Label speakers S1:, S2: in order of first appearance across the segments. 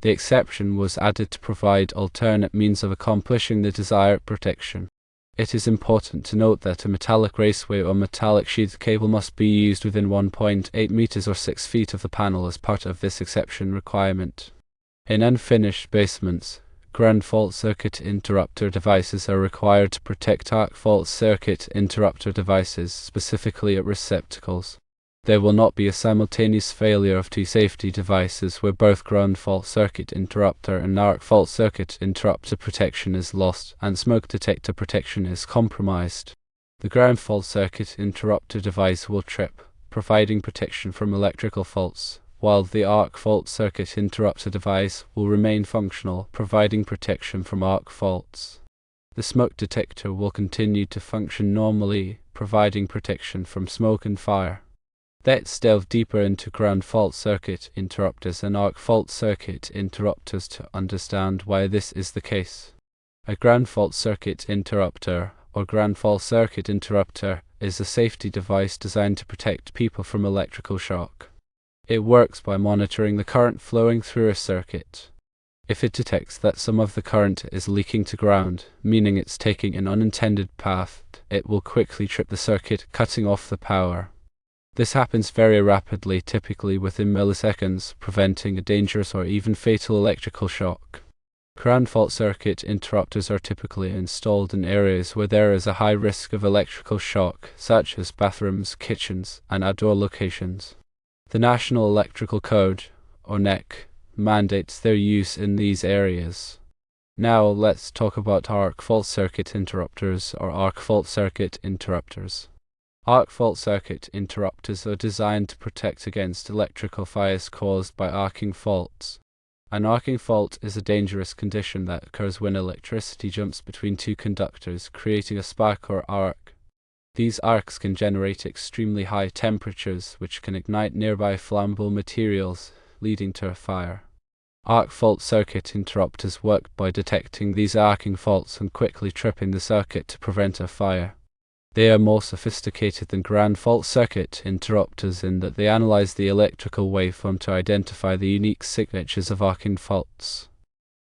S1: The exception was added to provide alternate means of accomplishing the desired protection. It is important to note that a metallic raceway or metallic sheath cable must be used within 1.8 meters or 6 feet of the panel as part of this exception requirement. In unfinished basements, ground fault circuit interrupter devices are required to protect arc fault circuit interrupter devices, specifically at receptacles. There will not be a simultaneous failure of two safety devices where both ground fault circuit interrupter and arc fault circuit interrupter protection is lost and smoke detector protection is compromised. The ground fault circuit interrupter device will trip, providing protection from electrical faults, while the arc fault circuit interrupter device will remain functional, providing protection from arc faults. The smoke detector will continue to function normally, providing protection from smoke and fire. Let's delve deeper into ground fault circuit interrupters and arc fault circuit interrupters to understand why this is the case. A ground fault circuit interrupter, or ground fault circuit interrupter, is a safety device designed to protect people from electrical shock. It works by monitoring the current flowing through a circuit. If it detects that some of the current is leaking to ground, meaning it's taking an unintended path, it will quickly trip the circuit, cutting off the power. This happens very rapidly, typically within milliseconds, preventing a dangerous or even fatal electrical shock. Ground fault circuit interrupters are typically installed in areas where there is a high risk of electrical shock, such as bathrooms, kitchens, and outdoor locations. The National Electrical Code, or NEC, mandates their use in these areas. Now let's talk about arc fault circuit interrupters, or arc fault circuit interrupters. Arc fault circuit interrupters are designed to protect against electrical fires caused by arcing faults. An arcing fault is a dangerous condition that occurs when electricity jumps between two conductors, creating a spark or arc. These arcs can generate extremely high temperatures, which can ignite nearby flammable materials, leading to a fire. Arc fault circuit interrupters work by detecting these arcing faults and quickly tripping the circuit to prevent a fire. They are more sophisticated than ground fault circuit interrupters in that they analyze the electrical waveform to identify the unique signatures of arcing faults.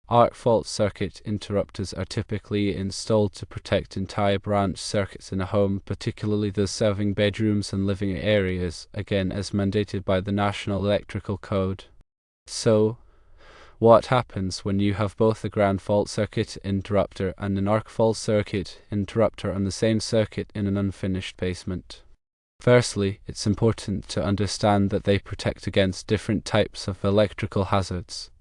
S1: Arc fault circuit interrupters are typically installed to protect entire branch circuits in a home, particularly those serving bedrooms and living areas, again as mandated by the National Electrical Code. So, what happens when you have both a ground fault circuit interrupter and an arc fault circuit interrupter on the same circuit in an unfinished basement? Firstly, it's important to understand that they protect against different types of electrical hazards.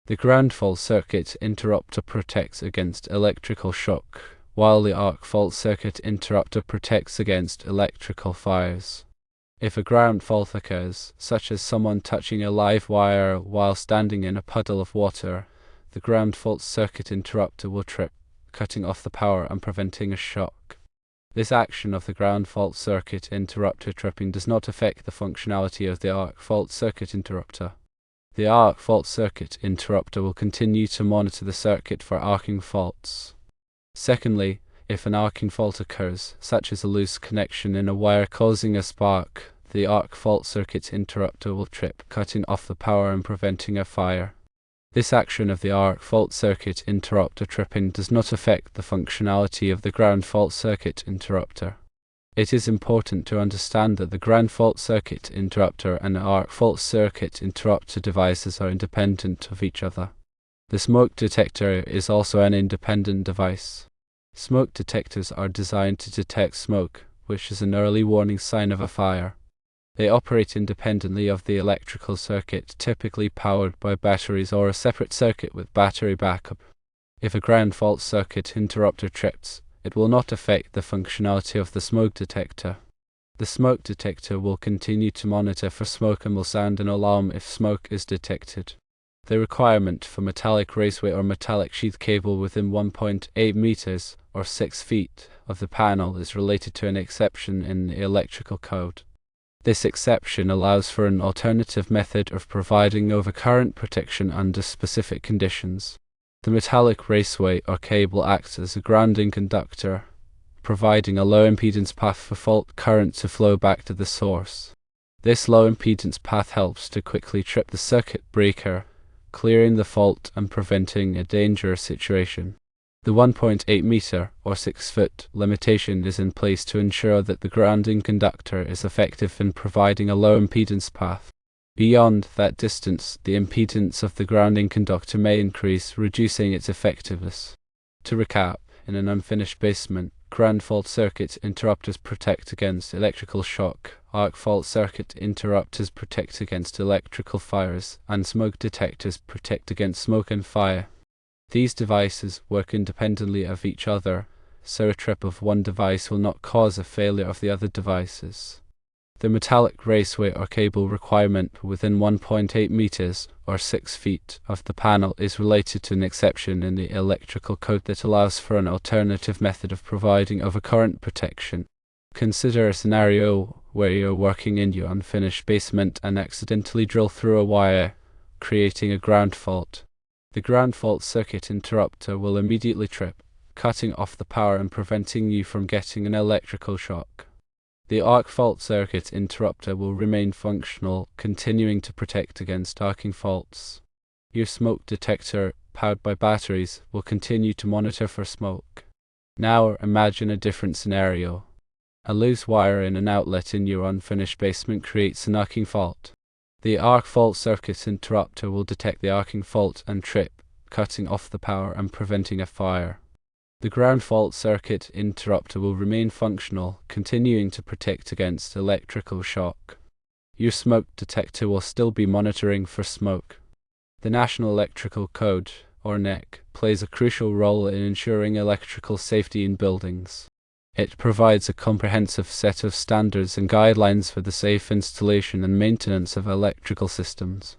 S1: The ground fault circuit interrupter protects against electrical shock, while the arc fault circuit interrupter protects against electrical fires. If a ground fault occurs, such as someone touching a live wire while standing in a puddle of water, the ground fault circuit interrupter will trip, cutting off the power and preventing a shock. This action of the ground fault circuit interrupter tripping does not affect the functionality of the arc fault circuit interrupter. The arc fault circuit interrupter will continue to monitor the circuit for arcing faults. Secondly, if an arcing fault occurs, such as a loose connection in a wire causing a spark, the arc fault circuit interrupter will trip, cutting off the power and preventing a fire. This action of the arc fault circuit interrupter tripping does not affect the functionality of the ground fault circuit interrupter. It is important to understand that the ground fault circuit interrupter and the arc fault circuit interrupter devices are independent of each other. The smoke detector is also an independent device. Smoke detectors are designed to detect smoke, which is an early warning sign of a fire. They operate independently of the electrical circuit, typically powered by batteries or a separate circuit with battery backup. If a ground fault circuit interrupter trips, it will not affect the functionality of the smoke detector. The smoke detector will continue to monitor for smoke and will sound an alarm if smoke is detected. The requirement for metallic raceway or metallic sheath cable within 1.8 meters or 6 feet of the panel is related to an exception in the electrical code. This exception allows for an alternative method of providing overcurrent protection under specific conditions. The metallic raceway or cable acts as a grounding conductor, providing a low impedance path for fault current to flow back to the source. This low impedance path helps to quickly trip the circuit breaker, clearing the fault and preventing a dangerous situation. The 1.8 meter or 6 foot limitation is in place to ensure that the grounding conductor is effective in providing a low impedance path. Beyond that distance, the impedance of the grounding conductor may increase, reducing its effectiveness. To recap, in an unfinished basement, ground fault circuit interrupters protect against electrical shock, arc fault circuit interrupters protect against electrical fires, and smoke detectors protect against smoke and fire. These devices work independently of each other, so a trip of one device will not cause a failure of the other devices. The metallic raceway or cable requirement within 1.8 meters or 6 feet of the panel is related to an exception in the electrical code that allows for an alternative method of providing overcurrent protection. Consider a scenario where you're working in your unfinished basement and accidentally drill through a wire, creating a ground fault. The ground fault circuit interrupter will immediately trip, cutting off the power and preventing you from getting an electrical shock. The arc fault circuit interrupter will remain functional, continuing to protect against arcing faults. Your smoke detector, powered by batteries, will continue to monitor for smoke. Now imagine a different scenario. A loose wire in an outlet in your unfinished basement creates an arcing fault. The arc fault circuit interrupter will detect the arcing fault and trip, cutting off the power and preventing a fire. The ground fault circuit interrupter will remain functional, continuing to protect against electrical shock. Your smoke detector will still be monitoring for smoke. The National Electrical Code, or NEC, plays a crucial role in ensuring electrical safety in buildings. It provides a comprehensive set of standards and guidelines for the safe installation and maintenance of electrical systems.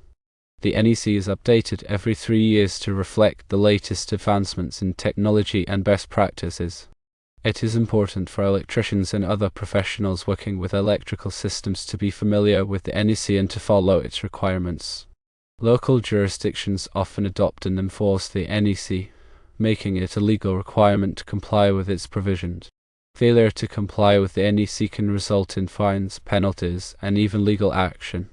S1: The NEC is updated every 3 years to reflect the latest advancements in technology and best practices. It is important for electricians and other professionals working with electrical systems to be familiar with the NEC and to follow its requirements. Local jurisdictions often adopt and enforce the NEC, making it a legal requirement to comply with its provisions. Failure to comply with the NEC can result in fines, penalties, and even legal action.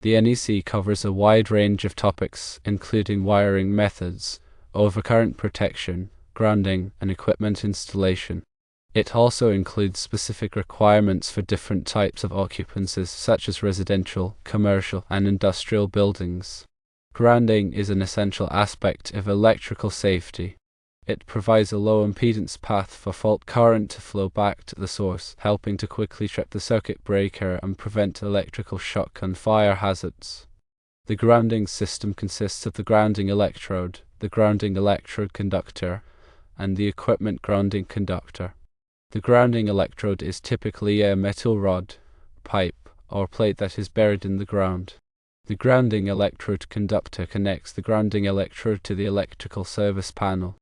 S1: The NEC covers a wide range of topics, including wiring methods, overcurrent protection, grounding, and equipment installation. It also includes specific requirements for different types of occupancies, such as residential, commercial, and industrial buildings. Grounding is an essential aspect of electrical safety. It provides a low impedance path for fault current to flow back to the source, helping to quickly trip the circuit breaker and prevent electrical shock and fire hazards. The grounding system consists of the grounding electrode, the grounding electrode conductor, and the equipment grounding conductor. The grounding electrode is typically a metal rod, pipe, or plate that is buried in the ground. The grounding electrode conductor connects the grounding electrode to the electrical service panel.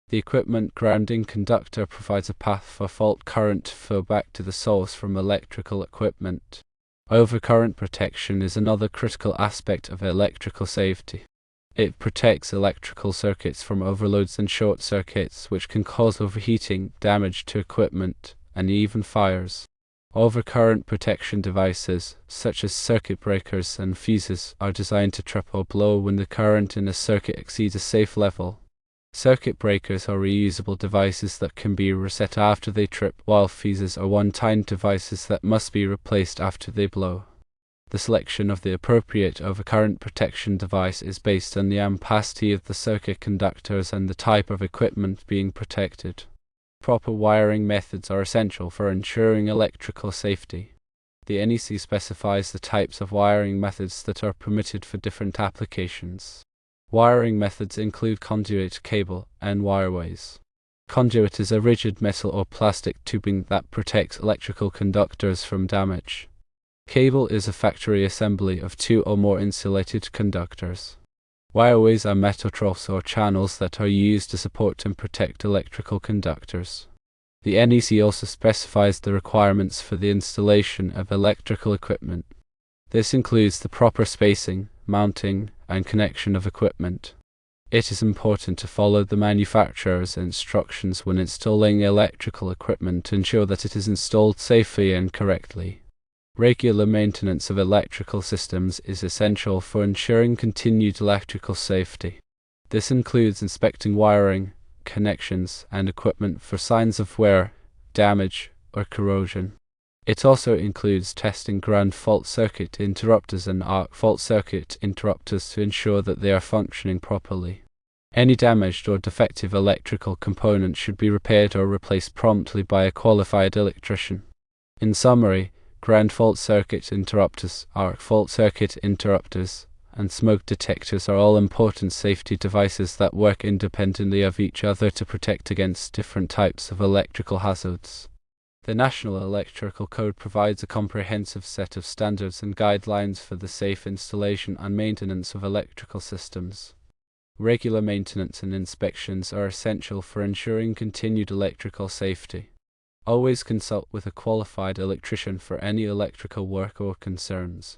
S1: The equipment grounding conductor provides a path for fault current to flow back to the source from electrical equipment. Overcurrent protection is another critical aspect of electrical safety. It protects electrical circuits from overloads and short circuits, which can cause overheating, damage to equipment, and even fires. Overcurrent protection devices, such as circuit breakers and fuses, are designed to trip or blow when the current in a circuit exceeds a safe level. Circuit breakers are reusable devices that can be reset after they trip, while fuses are one-time devices that must be replaced after they blow. The selection of the appropriate overcurrent protection device is based on the ampacity of the circuit conductors and the type of equipment being protected. Proper wiring methods are essential for ensuring electrical safety. The NEC specifies the types of wiring methods that are permitted for different applications. Wiring methods include conduit, cable, and wireways. Conduit is a rigid metal or plastic tubing that protects electrical conductors from damage. Cable is a factory assembly of 2 or more insulated conductors. Wireways are metal troughs or channels that are used to support and protect electrical conductors. The NEC also specifies the requirements for the installation of electrical equipment. This includes the proper spacing, mounting, and connection of equipment. It is important to follow the manufacturer's instructions when installing electrical equipment to ensure that it is installed safely and correctly. Regular maintenance of electrical systems is essential for ensuring continued electrical safety. This includes inspecting wiring, connections, and equipment for signs of wear, damage, or corrosion. It also includes testing ground fault circuit interrupters and arc fault circuit interrupters to ensure that they are functioning properly. Any damaged or defective electrical component should be repaired or replaced promptly by a qualified electrician. In summary, ground fault circuit interrupters, arc fault circuit interrupters, and smoke detectors are all important safety devices that work independently of each other to protect against different types of electrical hazards. The National Electrical Code provides a comprehensive set of standards and guidelines for the safe installation and maintenance of electrical systems. Regular maintenance and inspections are essential for ensuring continued electrical safety. Always consult with a qualified electrician for any electrical work or concerns.